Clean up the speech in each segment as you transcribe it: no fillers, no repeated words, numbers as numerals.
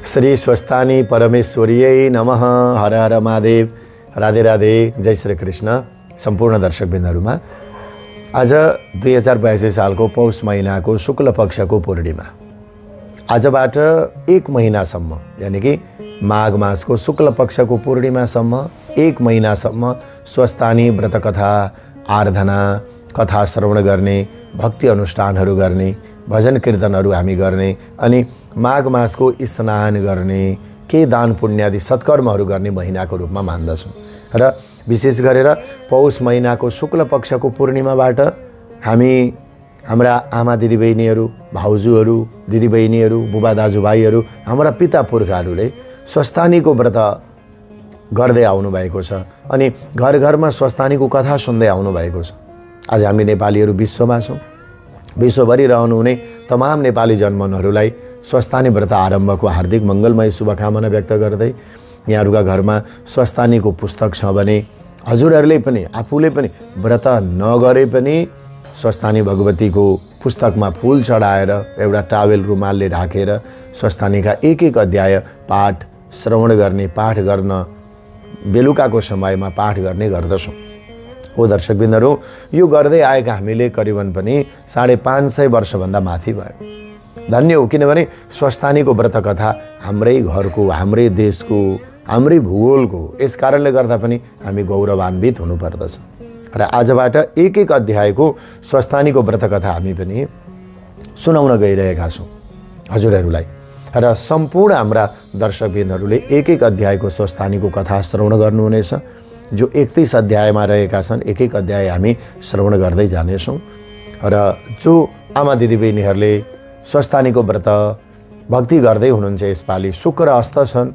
श्री स्वस्थानी परमेश्वरीयै नमः। हर हर महादेव। राधे राधे। जय श्री कृष्ण। सम्पूर्ण दर्शकबिन्दहरूमा आज 2082 सालको पौष महिनाको शुक्ल पक्षको पूर्णिमा, आजबाट एक महिनासम्म यानि कि माघ मासको शुक्ल पक्षको पूर्णिमासम्म एक महिनासम्म स्वस्थानी व्रत कथा, आराधना, कथा श्रवण गर्ने, भक्ति अनुष्ठानहरू गर्ने, भजन कीर्तनहरू हामी गर्ने अनि माघ मासको स्नान गर्ने, केही दान पुण्यादि सत्कर्महरू गर्ने महिनाको रूपमा मान्दछौँ। र विशेष गरेर पौष महिनाको शुक्ल पक्षको पूर्णिमाबाट हामी हाम्रा आमा दिदीबहिनीहरू, भाउजूहरू, दिदीबहिनीहरू, बुबा दाजुभाइहरू, हाम्रा पिता पुर्खाहरूले स्वस्थानीको व्रत गर्दै आउनुभएको छ अनि घर घरमा स्वस्थानीको कथा सुन्दै आउनुभएको छ। आज हामी नेपालीहरू विश्वमा छौँ। विश्वभरि रहनुहुने तमाम नेपाली जनमनहरूलाई स्वस्थानी व्रत आरम्भको हार्दिक मङ्गलमय शुभकामना व्यक्त गर्दै यहाँहरूका घरमा स्वस्थानीको पुस्तक छ भने हजुरहरूले पनि आफूले पनि व्रत नगरे पनि स्वस्थानी भगवतीको पुस्तकमा फूल चढाएर एउटा टावेल रुमालले ढाकेर स्वस्थानीका एक एक अध्याय पाठ श्रवण गर्ने, पाठ गर्न बेलुकाको समयमा पाठ गर्ने गर्दछौँ। हो दर्शकबिन्दहरू, यो गर्दै आएका हामीले करिबन पनि 550 वर्षभन्दा माथि भयो। धन्य हो, किनभने स्वस्थानीको व्रत कथा हाम्रै घरको, हाम्रै देशको, हाम्रै भूगोलको, यस कारणले गर्दा पनि हामी गौरवान्वित हुनुपर्दछ। र आजबाट एक एक अध्यायको स्वस्थानीको व्रत कथा हामी पनि सुनाउन गइरहेका छौँ हजुरहरूलाई। र सम्पूर्ण हाम्रा दर्शकबिन्दहरूले एक एक अध्यायको स्वस्थानीको कथा श्रवण गर्नुहुनेछ। जो 31 अध्यायमा रहेका छन्, एक एक अध्याय हामी श्रवण गर्दै जानेछौँ। र जो आमा दिदीबहिनीहरूले स्वस्थानीको व्रत भक्ति गर्दै हुनुहुन्छ, यसपालि शुक्र अस्त छन्।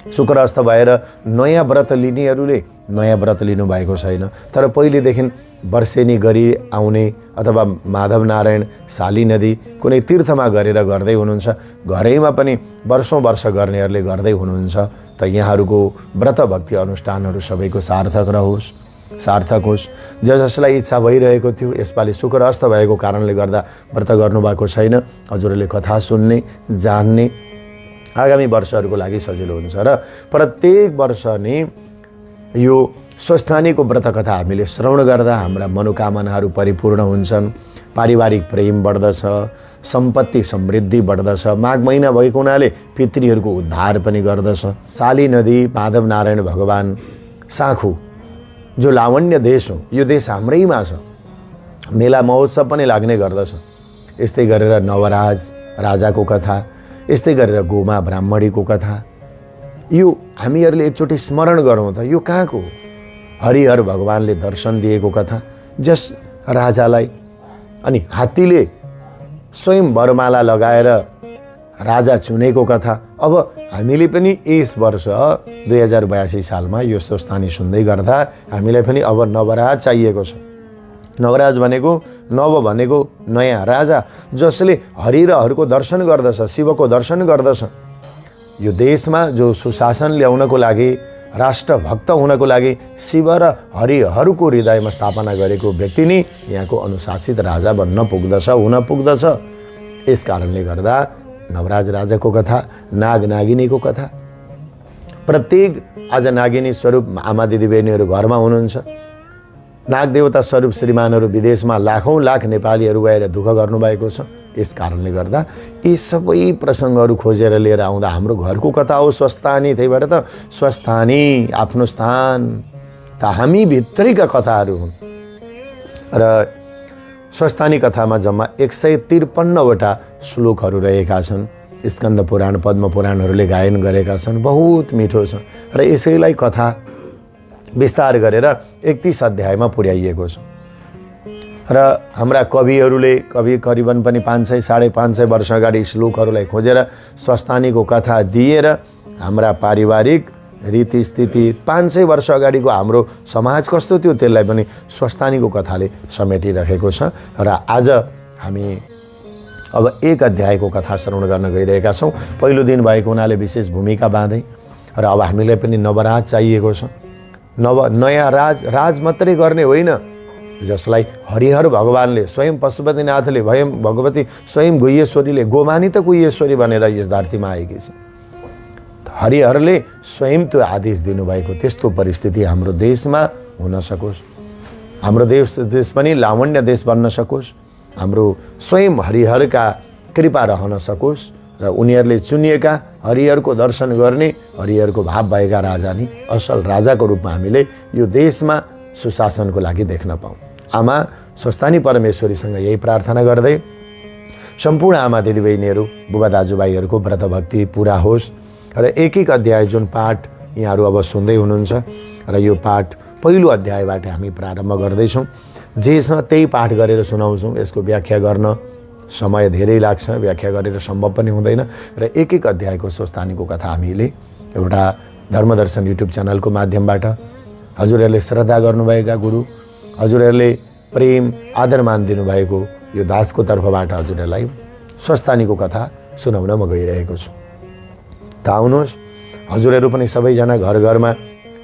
शुक्र अस्त भएर नयाँ व्रत लिनेहरूले नयाँ व्रत लिनुभएको छैन, तर पहिलेदेखि वर्षेनी गरी आउने अथवा माधव नारायण, साली नदी कुनै तीर्थमा गरेर गर्दै हुनुहुन्छ, घरैमा पनि वर्षौँ वर्ष गर्नेहरूले गर्दै हुनुहुन्छ। त यहाँहरूको व्रत भक्ति अनुष्ठानहरू सबैको सार्थक रहोस्, सार्थक होस्। जसलाई इच्छा भइरहेको थियो यसपालि शुक्र अस्त भएको कारणले गर्दा व्रत गर्नुभएको छैन, हजुरहरूले कथा सुन्ने, जान्ने आगामी वर्षहरूको लागि सजिलो हुन्छ। र प्रत्येक वर्ष नै यो स्वस्थानीको व्रत कथा हामीले श्रवण गर्दा हाम्रा मनोकामनाहरू परिपूर्ण हुन्छन्, पारिवारिक प्रेम बढ्दछ, सम्पत्ति समृद्धि बढ्दछ। माघ महिना भएको हुनाले पितृहरूको उद्धार पनि गर्दछ। साली नदी, माधव नारायण भगवान, साखु जो लावण्य देश हो, यो देश हाम्रैमा छ। मेला महोत्सव पनि लाग्ने गर्दछ। यस्तै गरेर नवराज राजाको कथा, यस्तै गरेर गोमा ब्राह्मणीको कथा, यो हामीहरूले एकचोटि स्मरण गरौँ त यो कहाँको? हरिहर भगवानले दर्शन दिएको कथा, जस राजालाई अनि हात्तीले स्वयं वरमाला लगाएर राजा चुनेको कथा। अब हामीले पनि यस वर्ष 2082 सालमा यो स्वस्थानी सुन्दै गर्दा हामीलाई पनि अब नवराज चाहिएको छ। नवराज भनेको, नव भनेको नयाँ राजा, जसले हरि र हरको दर्शन गर्दछ, शिवको दर्शन गर्दछ। यो देशमा जो सुशासन ल्याउनको लागि, राष्ट्रभक्त हुनको लागि शिव र हरिहरको हृदयमा स्थापना गरेको व्यक्ति नै यहाँको अनुशासित राजा बन्न पुग्दछ, हुन पुग्दछ। यस कारणले गर्दा नवराज राजाको कथा, नाग नागिनीको कथा, प्रत्येक आज नागिनी स्वरूप आमा दिदीबहिनीहरू घरमा हुनुहुन्छ। नागदेवता स्वरूप श्रीमानहरू विदेशमा लाखौँ लाख नेपालीहरू गएर दुःख गर्नुभएको छ। यस कारणले गर्दा यी सबै प्रसङ्गहरू खोजेर लिएर आउँदा हाम्रो घरको कथा हो स्वस्थानी। त्यही भएर त स्वस्थानी आफ्नो स्थान त हामी भित्रैका कथाहरू हुन्। र स्वस्थानी कथामा जम्मा 153वटा श्लोकहरू रहेका छन्। स्कन्द पुराण, पद्म पुराणहरूले गायन गरेका छन्। बहुत मिठो छ र यसैलाई कथा विस्तार गरेर 31 अध्यायमा पुर्याइएको छ। र हाम्रा कविहरूले करिबन पनि 500-550 वर्ष अगाडि श्लोकहरूलाई खोजेर स्वस्थानीको कथा दिएर हाम्रा पारिवारिक रीतिस्थिति 500 वर्ष अगाडिको हाम्रो समाज कस्तो थियो त्यसलाई पनि स्वस्थानीको कथाले समेटिरहेको छ। र आज हामी अब एक अध्यायको कथा श्रवण गर्न गइरहेका छौँ। पहिलो दिन भएको हुनाले विशेष भूमिका बाँधे र अब हामीलाई पनि नवराज चाहिएको छ। नयाँ राज मात्रै गर्ने होइन, जसलाई हरिहर भगवानले स्वयं पशुपतिनाथले भगवती स्वयं गुह्येश्वरीले गोमानी त गुह्येश्वरी भनेर यस धरतीमा आएकी छिन्। हरिहरले स्वयं त्यो आदेश दिनुभएको त्यस्तो परिस्थिति हाम्रो देशमा हुन सकोस्, हाम्रो देश पनि लावण्य देश बन्न सकोस्, हाम्रो स्वयं हरिहरका कृपा रहन सकोस् र उनीहरूले चुनिएका हरिहरको दर्शन गर्ने हरिहरको भाव भएका राजा नि असल राजाको रूपमा हामीले यो देशमा सुशासनको लागि देख्न पाऊँ। आमा स्वस्थानी परमेश्वरीसँग यही प्रार्थना गर्दै सम्पूर्ण आमा दिदीबहिनीहरू बुबा दाजुभाइहरूको व्रत भक्ति पुरा होस् र एक एक अध्याय जुन पाठ यहाँहरू अब सुन्दै हुनुहुन्छ र यो पाठ पहिलो अध्यायबाट हामी प्रारम्भ गर्दैछौँ। जेसँग त्यही पाठ गरेर सुनाउँछौँ। यसको व्याख्या गर्न समय धेरै लाग्छ, व्याख्या गरेर सम्भव पनि हुँदैन र एक एक अध्यायको स्वस्थानीको कथा हामीले एउटा धर्मदर्शन युट्युब च्यानलको माध्यमबाट हजुरहरूले श्रद्धा गर्नुभएका गुरु, हजुरहरूले प्रेम आदर मान दिनुभएको यो दासको तर्फबाट हजुरहरूलाई स्वस्थानीको कथा सुनाउन म गइरहेको छु। त आउनुहोस्, हजुरहरू पनि सबैजना घर घरमा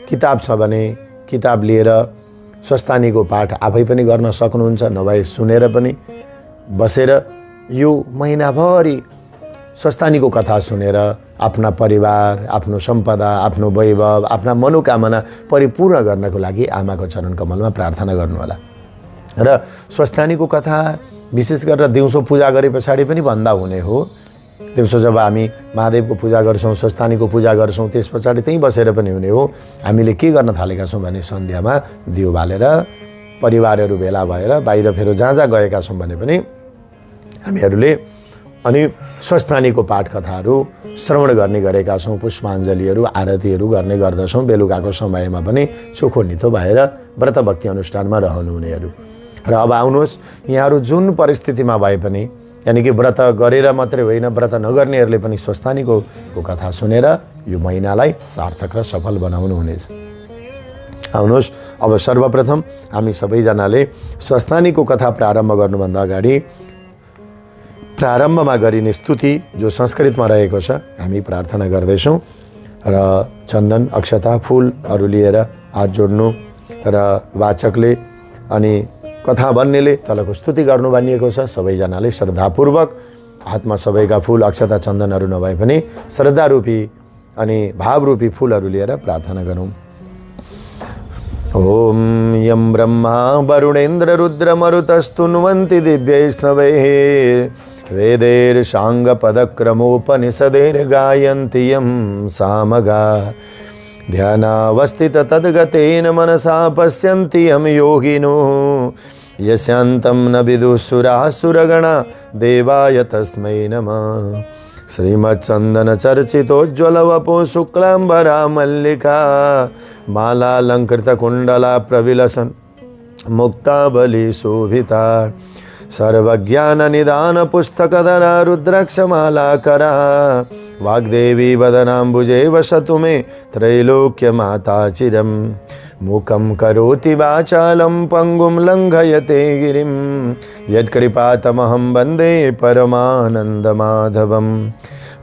किताब छ भने किताब लिएर स्वस्थानीको पाठ आफै पनि गर्न सक्नुहुन्छ, नभए सुनेर पनि बसेर यो महिनाभरि स्वस्थानीको कथा सुनेर आफ्ना परिवार, आफ्नो सम्पदा, आफ्नो वैभव, आफ्ना मनोकामना परिपूर्ण गर्नको लागि आमाको चरण कमलमा प्रार्थना गर्नुहोला। र स्वस्थानीको कथा विशेष गरेर दिउँसो पूजा गरे पछाडि पनि भन्दा हुने हो। दिउँसो जब हामी महादेवको पूजा गर्छौँ, स्वस्थानीको पूजा गर्छौँ, त्यस पछाडि त्यहीँ बसेर पनि हुने हो। हामीले के गर्न थालेका छौँ भने सन्ध्यामा दियो बालेर परिवारहरू भेला भएर बाहिर फेर जहाँ जहाँ गएका छौँ भने पनि हामीहरूले अनि स्वस्थानीको पाठ कथाहरू श्रवण गर्ने गरेका छौँ, पुष्पाञ्जलीहरू आरतीहरू गर्ने गर्दछौँ। बेलुकाको समयमा पनि चोखो नितो भएर व्रत भक्ति अनुष्ठानमा रहनुहुनेहरू। र अब आउनुहोस्, यहाँहरू जुन परिस्थितिमा भए पनि, यानि कि व्रत गरेर मात्रै होइन, व्रत नगर्नेहरूले पनि स्वस्थानीको कथा सुनेर यो महिनालाई सार्थक र सफल बनाउनु हुनेछ। आउनुहोस्, अब सर्वप्रथम हामी सबैजनाले स्वस्थानीको कथा प्रारम्भ गर्नुभन्दा अगाडि प्रारम्भमा गरिने स्तुति जो संस्कृतमा रहेको छ हामी प्रार्थना गर्दैछौँ र चन्दन अक्षता फुलहरू लिएर हात जोड्नु र वाचकले अनि कथा भन्नेले तलको स्तुति गर्नु भनिएको छ। सबैजनाले श्रद्धापूर्वक हातमा सबैका फुल अक्षता चन्दनहरू नभए पनि श्रद्धारूपी अनि भावरूपी फुलहरू लिएर प्रार्थना गरौँ। ओम यम ब्रह्मा वरुणेन्द्र रुद्र मरुतस्तुन्वन्ति दिव्यैस्तवैः वेदैर्षाङ्गपदक्रमोपनिषदैर्गायन्ति यं सामगा ध्यानावस्थित तद्गतेन मनसा पश्यन्ति यं योगिनो यस्यान्तं न विदुःसुरासुरगणा देवाय तस्मै नमः। श्रीमच्चन्दनचर्चितोज्ज्वलवपो शुक्लाम्बरा मल्लिका मालालङ्कृतकुण्डला प्रविलसन् मुक्ताबली शोभिता सर्वज्ञाननिदान पुस्तकधरा रुद्राक्षमालाकरा वाग्देवी वदनाम्बुजे वसतु मे त्रैलोक्यमाता चिरं मूकं करोति वाचालं पङ्गुं लङ्घयते गिरिं यत्कृपातमहं वन्दे परमानन्दमाधवं।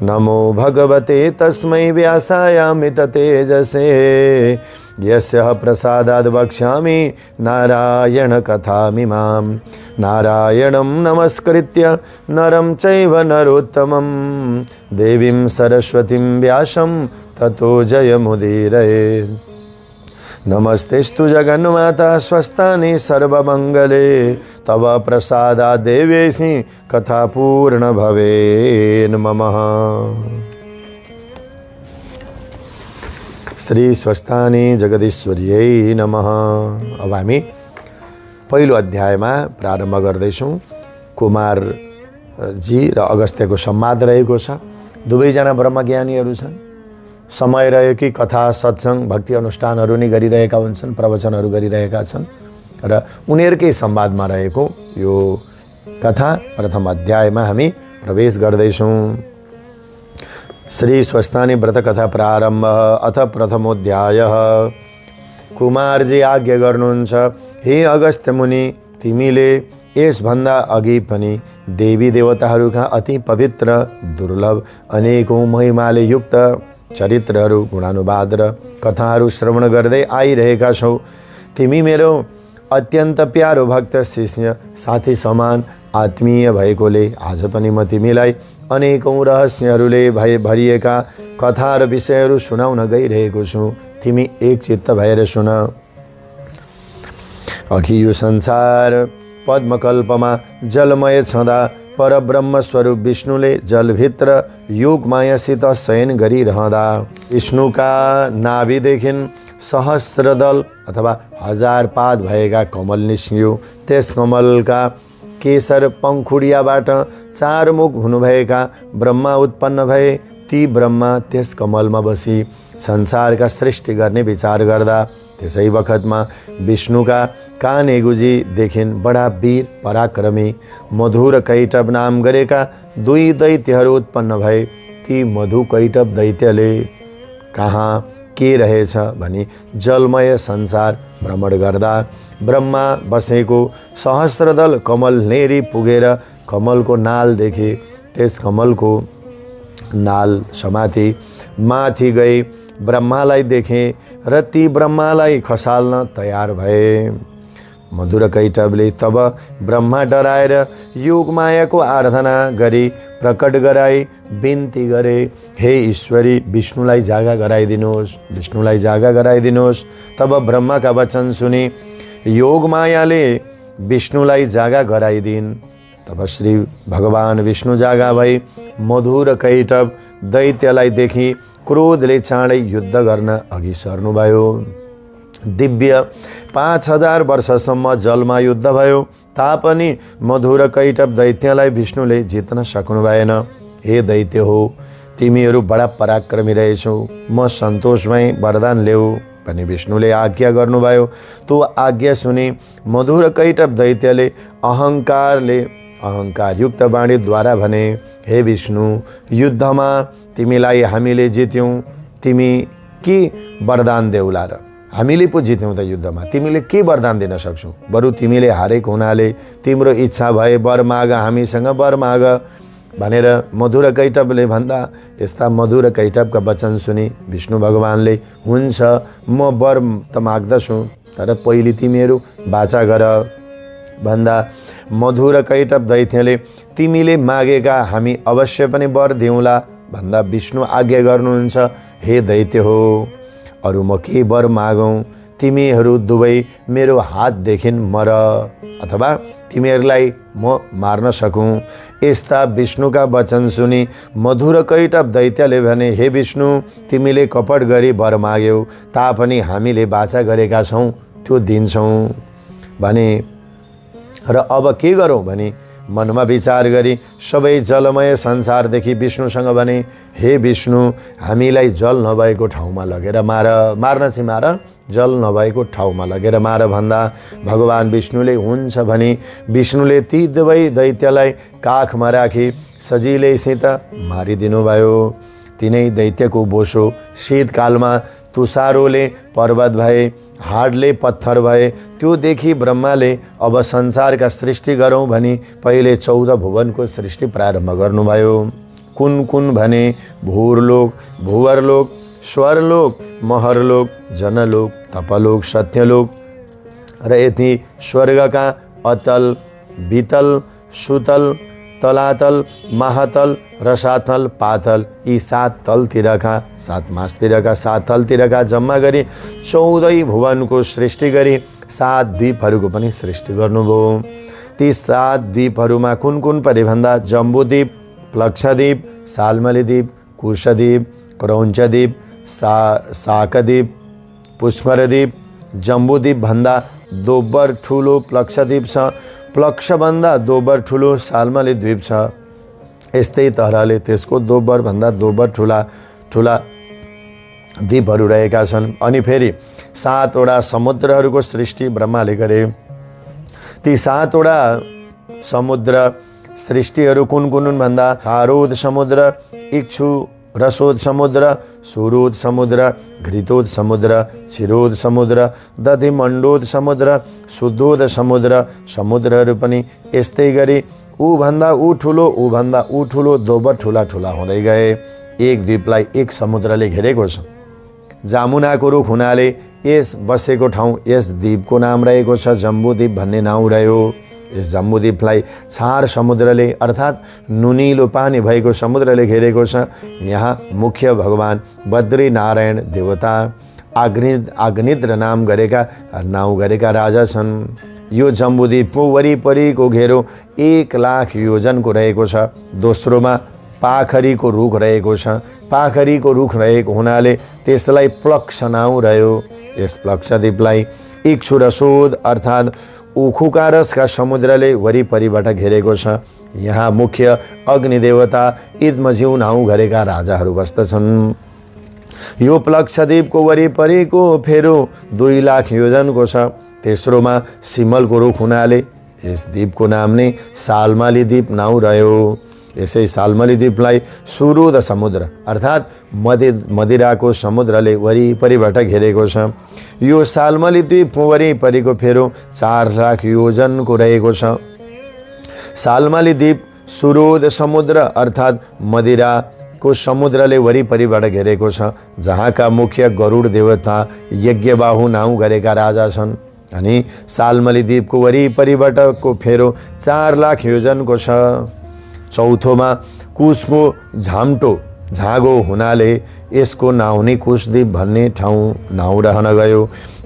नमो भगवते तस्मै व्यासायामिततेजसे यस्य प्रसादाद् वक्ष्यामि नारायणकथामिमां। नारायणं नमस्कृत्य नरं चैव नरोत्तमं देवीं सरस्वतीं व्यासं ततो जयमुदीरयेत्। नमस्तेस्तु जगन्माता स्वस्थानि सर्वमङ्गले तव प्रसादाद् देवेशि कथा पूर्ण भवेन् मम। श्री स्वस्थानी जगदीश्वर्यै नमः। अब हामी पहिलो अध्यायमा प्रारम्भ गर्दैछौँ। कुमारजी र अगस्त्यको संवाद रहेको छ। दुवैजना ब्रह्मज्ञानीहरू छन्। समय रह्यो कि कथा सत्सङ्ग भक्ति अनुष्ठानहरू नै गरिरहेका हुन्छन्, प्रवचनहरू गरिरहेका छन् र उनीहरूकै संवादमा रहेको यो कथा प्रथम अध्यायमा हामी प्रवेश गर्दैछौँ। श्री स्वस्थानी व्रत कथा प्रारम्भ। अथ प्रथमोध्यायः। कुमारजी आज्ञा गर्नुहुन्छ, हे अगस्त्य मुनि, तिमीले यसभन्दा अघि पनि देवी देवताहरूका अति पवित्र दुर्लभ अनेकौँ महिमाले युक्त चरित्रहरू गुणानुवाद र कथाहरू श्रवण गर्दै आइरहेका छौ। तिमी मेरो अत्यन्त प्यारो भक्त शिष्य साथी समान आत्मीय भएकोले आज पनि म तिमीलाई अनेकौँ रहस्यहरूले भरिएका कथा र विषयहरू सुनाउन गइरहेको छु। तिमी एक चित्त भएर सुन। अघि यो संसार पद्मकल्पमा जलमय छँदा परब्रह्म स्वरूप विष्णुले जलभित्र योग मायासित शयन गरिरहँदा विष्णुका नाभिदेखि सहस्रदल अथवा 1000 पात भएका कमल निस्कियो। त्यस कमलका केसर पङ्खुडियाबाट 4 मुख हुनुभएका ब्रह्मा उत्पन्न भए। ती ब्रह्मा त्यस कमलमा बसी संसारका सृष्टि गर्ने विचार गर्दा त्यसै बखतमा विष्णुका कानेगुजीदेखि बडा वीर पराक्रमी मधु र कैटभ नाम गरेका 2 दैत्यहरू उत्पन्न भए। ती मधु कैटभ दैत्यले कहाँ के रहेछ भनी जलमय संसार भ्रमण गर्दा ब्रह्मा बसेको सहस्रदल कमल नेरी पुगेर कमलको नाल देखे। त्यस कमलको नाल समाथि माथि गई ब्रह्मालाई देखे र ती ब्रह्मालाई खसाल्न तयार भए। मधु र कैटभले तब ब्रह्मा डराएर योग मायाको आराधना गरी प्रकट गराई बिन्ती गरे, हे ईश्वरी विष्णुलाई जागा गराइदिनुहोस्, विष्णुलाई जागा गराइदिनुहोस्। तब ब्रह्माका वचन सुनि योग मायाले विष्णुलाई जागा गराइदिन्। तब श्री भगवान विष्णु जागा भई मधु र कैटभ दैत्यलाई देखि क्रोधले चाँडै युद्ध गर्न अघि सर्नुभयो। दिव्य 5000 वर्षसम्म जलमा युद्ध भयो तापनि मधु र कैटभ दैत्यलाई विष्णुले जित्न सक्नु भएन। हे दैत्य हो, तिमीहरू बडा पराक्रमी रहेछौ, म सन्तोष भई वरदान ल्याऊ भनी विष्णुले आज्ञा गर्नुभयो। त्यो आज्ञा सुनि मधु र कैटभ दैत्यले अहङ्कारयुक्त वाणीद्वारा भने, हे विष्णु, युद्धमा तिमीलाई हामीले जित्यौँ, तिमी के वरदान देउला र? हामीले पो जित्यौँ त युद्धमा, तिमीले के वरदान दिन सक्छौ? बरु तिमीले हारेको हुनाले तिम्रो इच्छा भए वर माग, हामीसँग वर माग भनेर मधु र कैटभले भन्दा यस्ता मधु र कैटभका वचन सुनि विष्णु भगवानले, हुन्छ म वर त माग्दछु, तर पहिले तिमीहरू बाचा गर भन्दा मधु र कैटभ दैत्यले तिमीले मागेका हामी अवश्य पनि वर दिउँला भन्दा विष्णु आज्ञा गर्नुहुन्छ, हे दैत्य हो, अरू म के वर मागौँ? तिमीहरू दुवै मेरो हातदेखि मर अथवा तिमीहरूलाई म मार्न सकूँ। यस्ता विष्णुका वचन सुनि मधु र कैटभ दैत्यले भने, हे विष्णु, तिमीले कपट गरी वर माग्यौ तापनि हामीले बाचा गरेका छौँ, त्यो दिन्छौँ भने र अब के गरौँ भनी मनमा विचार गरी सबै जलमय संसारदेखि विष्णुसँग भने, हे विष्णु, हामीलाई जल नभएको ठाउँमा लगेर मार्न चाहिँ मार, जल नभएको ठाउँमा लगेर मार भन्दा भगवान विष्णुले हुन्छ भनी विष्णुले ती दुवै दैत्यलाई काखमा राखी सजिलैसित मारिदिनु भयो। तिनै दैत्यको बोसो शीतकालमा तुषारोले पर्वत भए, हाडले पत्थर भए। त्यो देखि ब्रह्माले अब संसारका सृष्टि गरौँ भनी पहिले 14 भुवनको सृष्टि प्रारम्भ गर्नुभयो। कुन कुन भने भूरलोक, भुवरलोक, स्वरलोक, महरलोक, जनलोक, तपलोक, सत्यलोक र यति स्वर्गका अतल, वितल, सुतल, तलातल, महातल, रसातल, पातल, यी 7 तलतिरका 7 मासतिरका 7 तलतिरका जम्मा गरी 14 भुवनको सृष्टि गरी 7 द्वीपहरूको पनि सृष्टि गर्नुभयो। ती 7 द्वीपहरूमा कुन कुन परे भन्दा जम्बुद्वीप, प्लक्षद्वीप, सालमलीद्वीप, कुशद्वीप, क्रौञ्चद्वीप, शाकद्वीप, पुष्करद्वीप। जम्बुद्वीप भन्दा दोब्बर ठुलो प्लक्षद्वीप छ, प्लक्षभन्दा दोब्बर ठुलो सालमली द्वीप छ। यस्तै तरहले त्यसको दोब्बर भन्दा दोब्बर ठुला ठुला द्वीपहरू रहेका छन्। अनि फेरि 7 वटा समुद्रहरूको सृष्टि ब्रह्माले गरे। ती 7 वटा समुद्र सृष्टिहरू कुन कुन भन्दा सारोद समुद्र, इक्षु रसोद समुद्र, सुरोद समुद्र, घृतोद समुद्र, क्षीरोद समुद्र, दधिमण्डोद समुद्र, शुद्धोद समुद्र। समुद्रहरू पनि यस्तै गरी ऊभन्दा ऊ ठुलो, ऊभन्दा ऊ ठुलो, दोब्बर ठुला ठुला हुँदै गए। एक द्वीपलाई एक समुद्रले घेरेको छ। जामुनाको रुख हुनाले यस बसेको ठाउँ यस द्वीपको नाम रहेको छ जम्बूद्वीप भन्ने नाउँ रह्यो। यस जम्बूद्वीपलाई छार समुद्रले अर्थात् नुनिलो पानी भएको समुद्रले घेरेको छ। यहाँ मुख्य भगवान बद्रीनारायण देवता आग्निद्र नाम गरेका नाउँ गरेका राजा छन्। यो जम्बूद्वीपको वरिपरिको घेरो 1,00,000 योजनको रहेको छ। दोस्रोमा पाखरीको रुख रहेको छ। पाखरीको रुख रहेको हुनाले त्यसलाई प्लक्ष नाउँ रह्यो। यस प्लक्षद्वीपलाई इक्षुरसोध अर्थात् उखुका रसका समुद्रले वरिपरिबाट घेरेको छ। यहाँ मुख्य अग्निदेवता इद्मज्यू नाउँ गरेका राजाहरू बस्दछन्। यो प्लक्षद्वीपको वरिपरिको फेरो 2,00,000 योजनको छ। तेस्रोमा सिमलको रुख हुनाले यस द्वीपको नाम नै सालमाली द्वीप नाउँ रह्यो। यसै सालमाली द्वीपलाई सुरुद समुद्र अर्थात् मदिराको समुद्रले वरिपरिबाट घेरेको छ। यो सालमाली द्वीप वरिपरिको फेरो 4,00,000 योजनको रहेको छ। सालमाली द्वीप सुरुद समुद्र अर्थात् मदिराको समुद्रले वरिपरिबाट घेरेको छ। जहाँका मुख्य गरुड देवता यज्ञबाहु नाउँ गरेका राजा छन्। अनि सालमाली द्वीपको वरिपरिबाटको फेरो 4,00,000 योजनको छ। चौथोमा कुशको झाँगो हुनाले यसको नाउँ नै कुशद्वीप भन्ने ठाउँ नाउँ रहन गयो।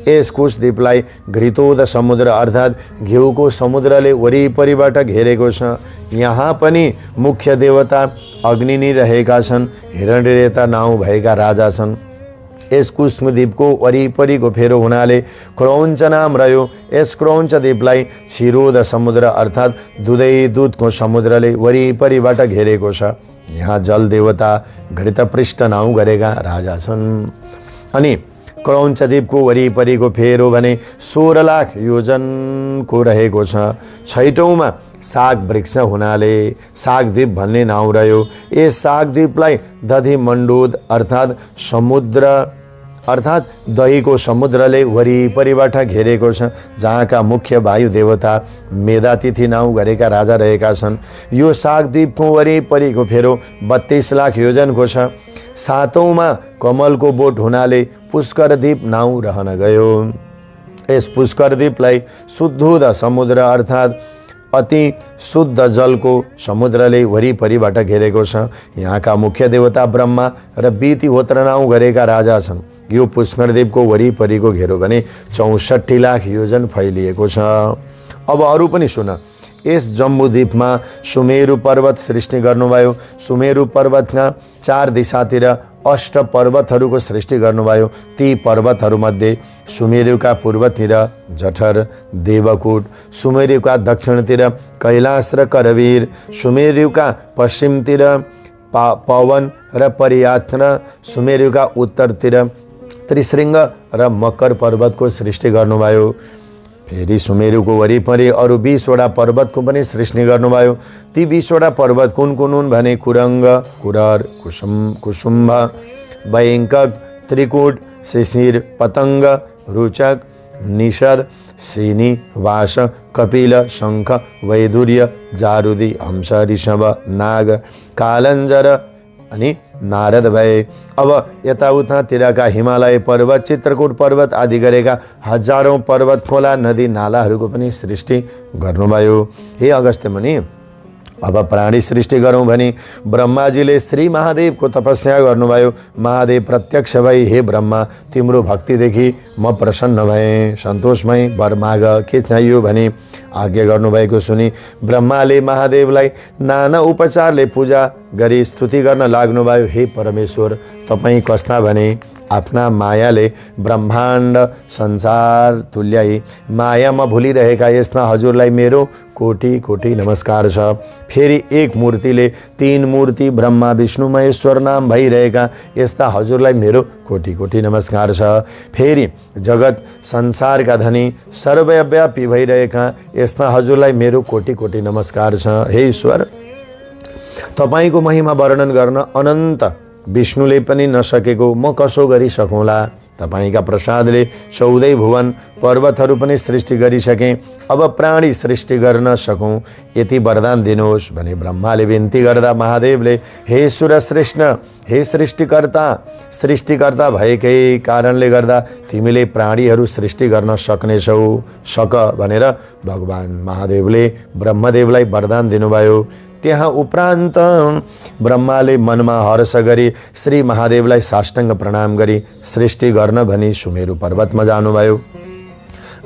यस कुशद्वीपलाई घृतोद समुद्र अर्थात् घिउको समुद्रले वरिपरिबाट घेरेको छ। यहाँ पनि मुख्य देवता अग्नि नै रहेका छन्। हिरण्यरेता नाउँ भएका राजा छन्। यस कुशद्वीपको वरिपरिको फेरो हुनाले क्रौञ्च नाम रह्यो। यस क्रौञ्च द्वीपलाई क्षीरोद समुद्र अर्थात् दुधको समुद्रले वरिपरिबाट घेरेको छ। यहाँ जल देवता घृतपृष्ठ नाउँ गरेका राजा छन्। अनि क्रौञ्च द्वीपको वरिपरिको फेरो भने 16,00,000 योजनको रहेको छ। छैटौँमा साग वृक्ष हुनाले सागद्वीप भन्ने नाउँ रह्यो। यस सागद्वीपलाई दधिमण्डोद अर्थात् दहीको समुद्रले वरिपरिबाट घेरेको छ। जहाँका मुख्य वायु देवता मेधातिथि नाउँ गरेका राजा रहेका छन्। यो सागद्वीपको वरिपरिको फेरो 32,00,000 योजनको छ। सातौँमा कमलको बोट हुनाले पुष्करद्वीप नाउँ रहन गयो। यस पुष्करद्वीपलाई शुद्धोद समुद्र अर्थात् अति शुद्ध जलको समुद्रले वरिपरिबाट घेरेको छ। यहाँका मुख्य देवता ब्रह्मा र वितिहोत्र नाउँ गरेका राजा छन्। यो पुष्करद्वीपको वरिपरिको घेरो भने 64,00,000 योजन फैलिएको छ। अब अरू पनि सुन। यस जम्बूद्वीपमा सुमेरु पर्वत सृष्टि गर्नुभयो। सुमेरु पर्वतका 4 दिशातिर 8 पर्वतहरूको सृष्टि गर्नुभयो। ती पर्वतहरूमध्ये सुमेरुका पूर्वतिर जठर देवकुट, सुमेरुका दक्षिणतिर कैलाश र करवीर, सुमेरुका पश्चिमतिर पवन र परियात र सुमेरुका उत्तरतिर त्रिशृङ्ग र मकर पर्वतको सृष्टि गर्नुभयो। फेरि सुमेरुको वरिपरि अरू 20वटा पर्वतको पनि सृष्टि गर्नुभयो। ती 20वटा पर्वत कुन कुन हुन् भने कुरङ्ग, कुरर, कुसुम्भ, भयङ्कक, त्रिकुट, शिशिर, पतङ्ग, रुचक, निषद, सिनी, वास, कपिल, शङ्ख, वैदुर्य, जारुदी, हंस, ऋषभ, नाग, कालञ्जर अनि नारद भए। अब यताउतातिरका हिमालय पर्वत, चित्रकूट पर्वत आदि गरेका हजारौं पर्वत, खोला, नदी, नालाहरूको पनि सृष्टि गर्नुभयो। हे अगस्त्य मुनि, अब प्राणी सृष्टि गरौँ भने ब्रह्माजीले श्री महादेवको तपस्या गर्नुभयो। महादेव प्रत्यक्ष भई, हे ब्रह्मा, तिम्रो भक्तिदेखि म प्रसन्न भएँ, सन्तोष भएँ, वर माग, के चाहियो भने आज्ञा गर्नुभएको सुनि ब्रह्माले महादेवलाई नाना उपचारले पूजा गरी स्तुति गर्न लाग्नुभयो। हे परमेश्वर, तपाईँ कस्ता भने आफ्ना मायाले ब्रह्माण्ड संसार तुल्याई मायामा भुलिरहेका यस्ता हजुरलाई मेरो कोटि कोटि नमस्कार छ। फेरि एक मूर्तिले 3 मूर्ति ब्रह्मा विष्णु महेश्वर नाम भइरहेका यस्ता हजुरलाई मेरो कोटि कोटि नमस्कार छ। फेरि जगत संसारका धनी सर्वव्यापी भइरहेका यस्ता हजुरलाई मेरो कोटि कोटि नमस्कार छ। हे ईश्वर, तपाईँको महिमा वर्णन गर्न अनन्त विष्णुले पनि नसकेको म कसो गरी सकौँला। तपाईंका प्रसादले 14 भुवन पर्वतहरू पनि सृष्टि गरिसके, अब प्राणी सृष्टि गर्न सकौँ, यति वरदान दिनुहोस् भने ब्रह्माले बिन्ती गर्दा महादेवले हे सुरश्रेष्ठ, हे सृष्टिकर्ता भएकै कारणले गर्दा तिमीले प्राणीहरू सृष्टि गर्न सक्नेछौ, सक भनेर भगवान महादेवले ब्रह्मदेवलाई वरदान दिनुभयो। त्यहाँ उपरान्त ब्रह्माले मनमा हर्ष गरी श्री महादेवलाई साष्टाङ्ग प्रणाम गरी सृष्टि गर्न भनी सुमेरु पर्वतमा जानुभयो।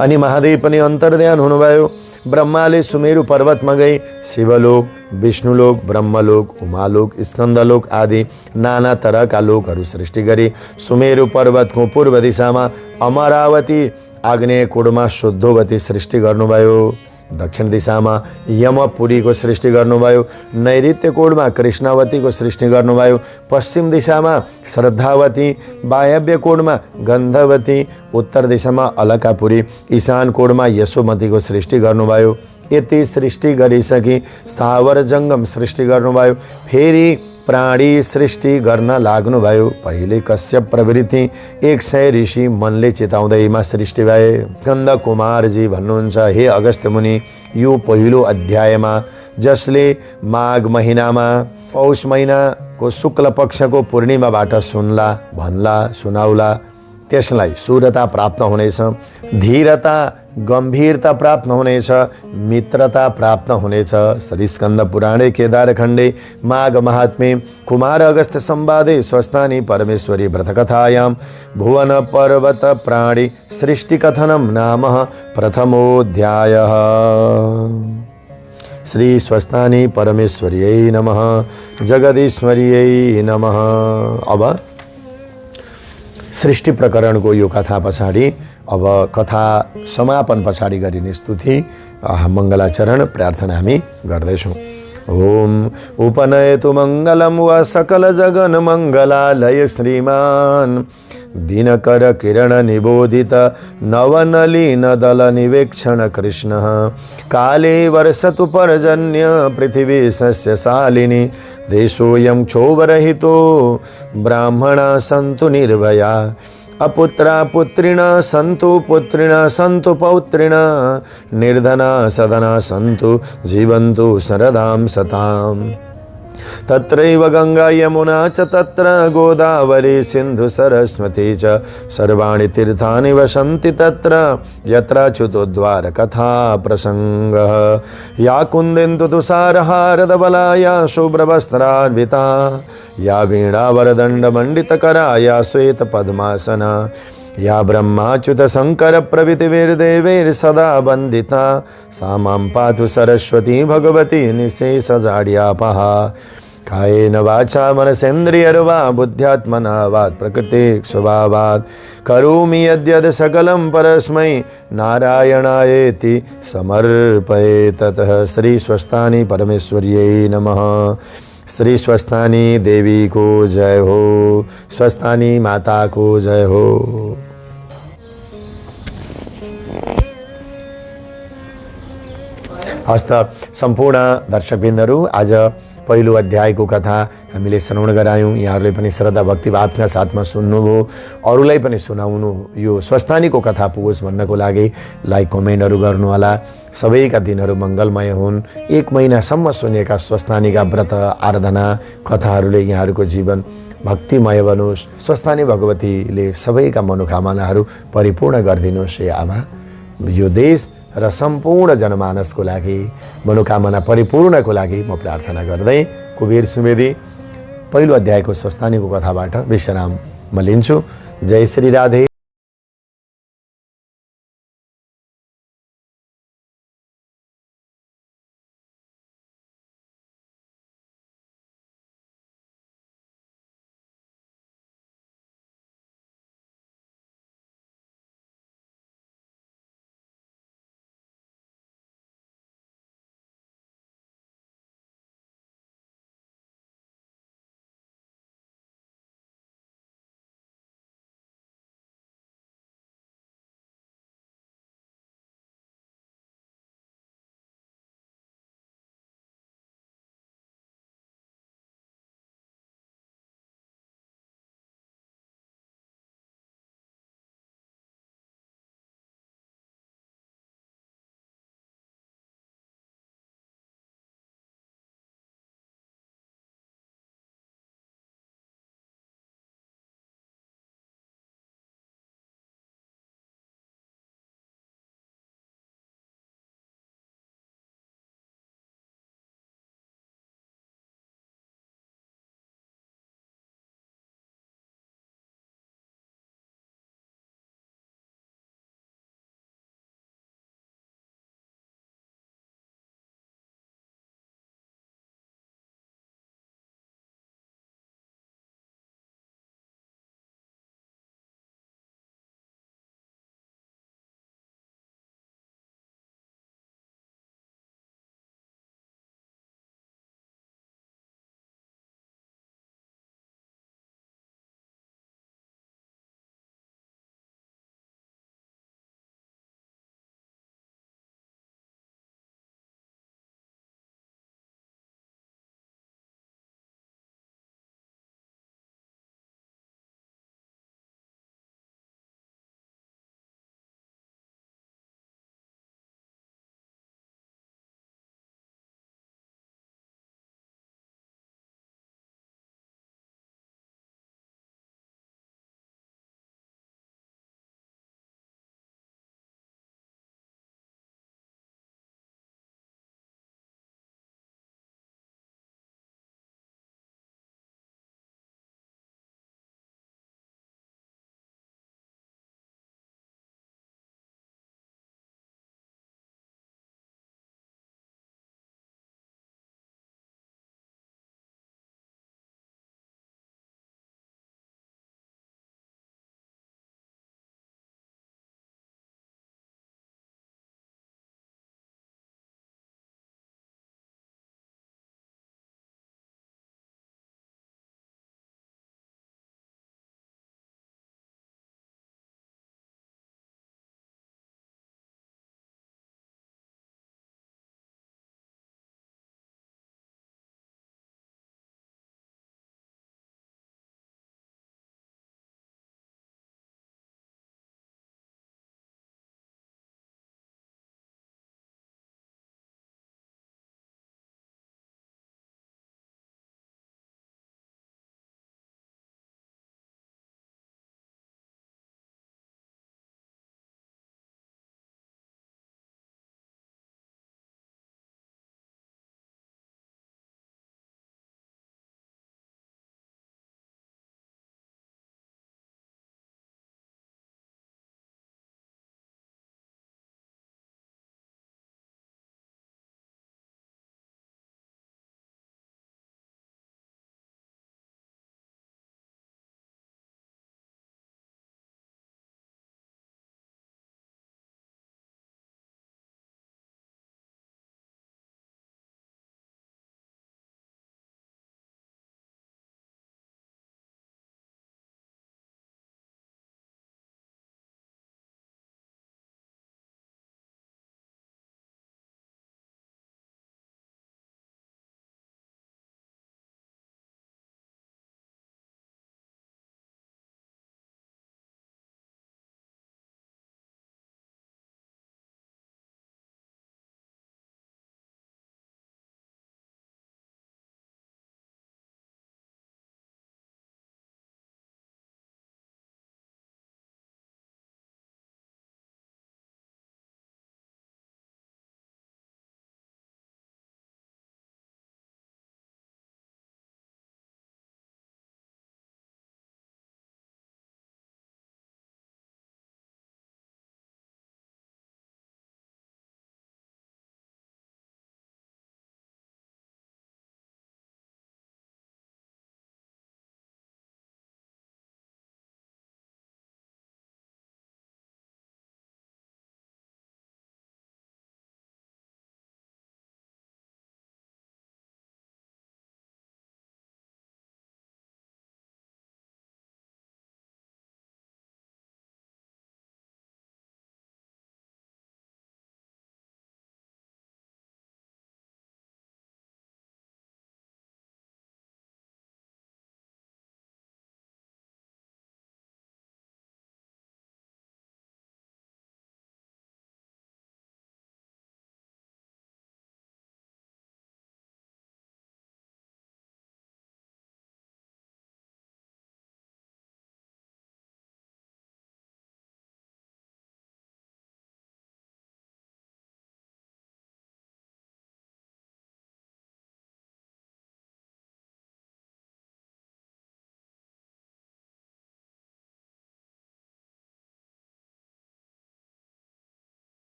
अनि महादेव पनि अन्तर्ध्यान हुनुभयो। ब्रह्माले सुमेरु पर्वतमा गई शिवलोक, विष्णुलोक, ब्रह्मलोक, उमालोक, स्कन्दलोक आदि नाना तरहका लोकहरू सृष्टि गरी सुमेरु पर्वतको पूर्व दिशामा अमरावती, आग्नेय कोणमा शुद्धोवती सृष्टि गर्नुभयो। दक्षिण दिशामा यमपुरीको सृष्टि गर्नुभयो। नैऋत्य कोणमा कृष्णावतीको सृष्टि गर्नुभयो। पश्चिम दिशामा श्रद्धावती, वायव्य कोणमा गन्धवती, उत्तर दिशामा अलकापुरी, ईशान कोणमा यशोमतीको सृष्टि गर्नुभयो। यति सृष्टि गरिसकी स्थावर जङ्गम सृष्टि गर्नुभयो। फेरि प्राणी सृष्टि गर्न लाग्नुभयो। पहिले कश्यप प्रवृत्ति 100 ऋषि मनले चिताउँदैमा सृष्टि भए। स्कन्द कुमारजी भन्नुहुन्छ, हे अगस्त्य मुनि, यो पहिलो अध्यायमा जसले माघ महिनामा पौष महिनाको शुक्ल पक्षको पूर्णिमाबाट सुन्ला, भन्ला, सुनाउला, त्यसलाई शूरता प्राप्त हुनेछ, धीरता, गम्भीरता प्राप्त हुनेछ, मित्रता प्राप्त हुनेछ। श्री स्कन्द पुराणे केदारखण्डे माघ महात्म्ये कुमार अगस्त्य संवादे स्वस्थानी परमेश्वरी व्रतकथायां भुवन पर्वत प्राणी सृष्टिकथनं नाम प्रथमोऽध्यायः। श्री स्वस्थानी परमेश्वर्यै नमः, जगदीश्वर्यै नमः। अब सृष्टि प्रकरणको यो कथा पछाडि अब कथा समापन पछाडि गरिने स्तुति मङ्गलाचरण प्रार्थना हामी गर्दैछौँ। ओम उपनयतु मङ्गलं वा सकल जगन मङ्गलालय श्रीमान दिनकर किरण निबोधित नवनलीन दल निवेक्षण कृष्ण काले वर्षतु पर्जन्य पृथिवी सस्यशालिनी देशोऽयं क्षोभरहितो ब्राह्मणा सन्तु निर्भया अपुत्रा पुत्रिणा सन्तु पौत्रिणा निर्धना सदना सन्तु जीवन्तु शरदां सताम्। तत्रैव गंगा यमुना च तत्र गोदावरी सिंधु सरस्वती च सर्वाणि तीर्थानि वसन्ति तत्र यत्र च्युतोद्वार कथा प्रसंगः। या कुन्देन्दु तुषारहारधवला या शुभ्रवस्त्रान्विता या वीणावरदण्डमण्डितकरा या श्वेत पद्मासना या ब्रह्माच्युत शंकर प्रभृतिर्देवैर् सदा वन्दिता सा मां पातु सरस्वती भगवती निःशेषजाड्यापहा। कायेन वाचा मनसेन्द्रियर्वा बुद्ध्यात्मना वा प्रकृति स्वभावात् करोमि यद्यद् सकलं परस्मै नारायणायेति समर्पये ततः। श्री स्वस्थानी परमेश्वर्यै नमः। श्री स्वस्थानी देवी को जय हो, स्वस्थानी माता को जय हो। हस्त सम्पूर्ण दर्शकबिन्दहरू, आज पहिलो अध्यायको कथा हामीले श्रवण गरायौँ। यहाँहरूले पनि श्रद्धा भक्तिभावका साथमा सुन्नुभयो, अरूलाई पनि सुनाउनु, यो स्वस्थानीको कथा पुगोस् भन्नको लागि लाइक कमेन्टहरू गर्नुहोला। सबैका दिनहरू मङ्गलमय हुन्। 1 महिनासम्म सुनेका स्वस्थानीका व्रत आराधना कथाहरूले यहाँहरूको जीवन भक्तिमय बनोस्। स्वस्थानी भगवतीले सबैका मनोकामनाहरू परिपूर्ण गरिदिनुहोस् हे आमा। यो देश र सम्पूर्ण जनमानसको लागि मनोकामना परिपूर्णको लागि म प्रार्थना गर्दै कुबेर सुवेदी पहिलो अध्यायको स्वस्थानीको कथाबाट विश्राम म लिन्छु। जय श्री राधे।